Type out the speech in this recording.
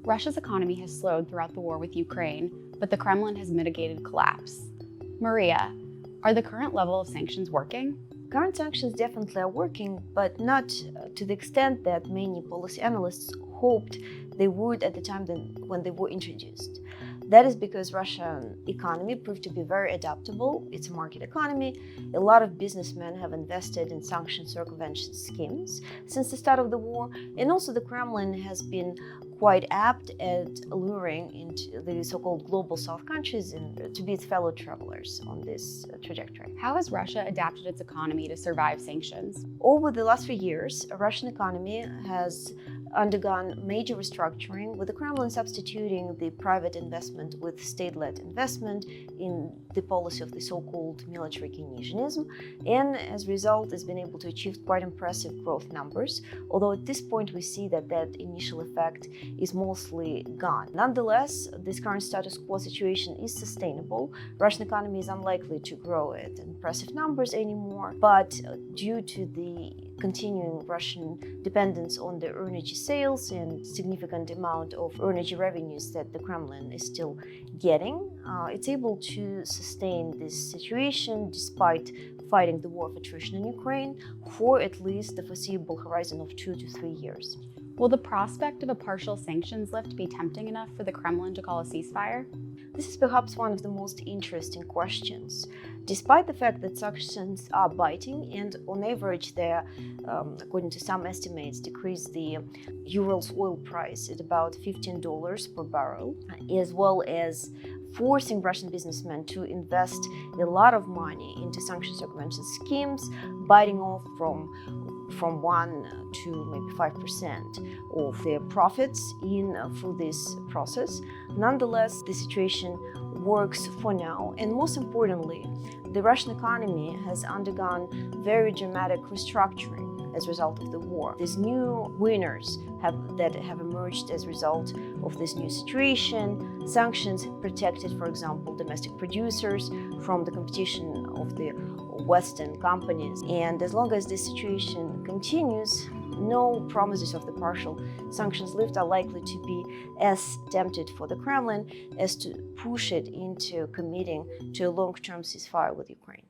Russia's economy has slowed throughout the war with Ukraine, but the Kremlin has mitigated collapse. Maria, are the current level of sanctions working? Current sanctions definitely are working, but not to the extent that many policy analysts hoped they would at the time when they were introduced. That is because Russian economy proved to be very adaptable. It's a market economy. A lot of businessmen have invested in sanction circumvention schemes since the start of the war, and also the Kremlin has been quite apt at luring into the so-called global south countries and to be its fellow travelers on this trajectory. How has Russia adapted its economy to survive sanctions? Over the last few years, the Russian economy has undergone major restructuring, with the Kremlin substituting the private investment with state-led investment in the policy of the so-called military Keynesianism, and as a result has been able to achieve quite impressive growth numbers, although at this point we see that initial effect is mostly gone. Nonetheless, this current status quo situation is sustainable. Russian economy is unlikely to grow at impressive numbers anymore, but due to the continuing Russian dependence on the energy sales and significant amount of energy revenues that the Kremlin is still getting, it's able to sustain this situation despite fighting the war of attrition in Ukraine for at least the foreseeable horizon of 2 to 3 years. Will the prospect of a partial sanctions lift be tempting enough for the Kremlin to call a ceasefire? This is perhaps one of the most interesting questions. Despite the fact that sanctions are biting and on average they, according to some estimates, decrease the Urals oil price at about $15 per barrel, as well as forcing Russian businessmen to invest a lot of money into sanction circumvention schemes, biting off from 1 to maybe 5% of their profits through this process. Nonetheless, the situation works for now, and most importantly, the Russian economy has undergone very dramatic restructuring as a result of the war. These new winners that have emerged as a result of this new situation. Sanctions protected, for example, domestic producers from the competition of the Western companies. And as long as this situation continues, no promises of the partial sanctions lift are likely to be as tempted for the Kremlin as to push it into committing to a long-term ceasefire with Ukraine.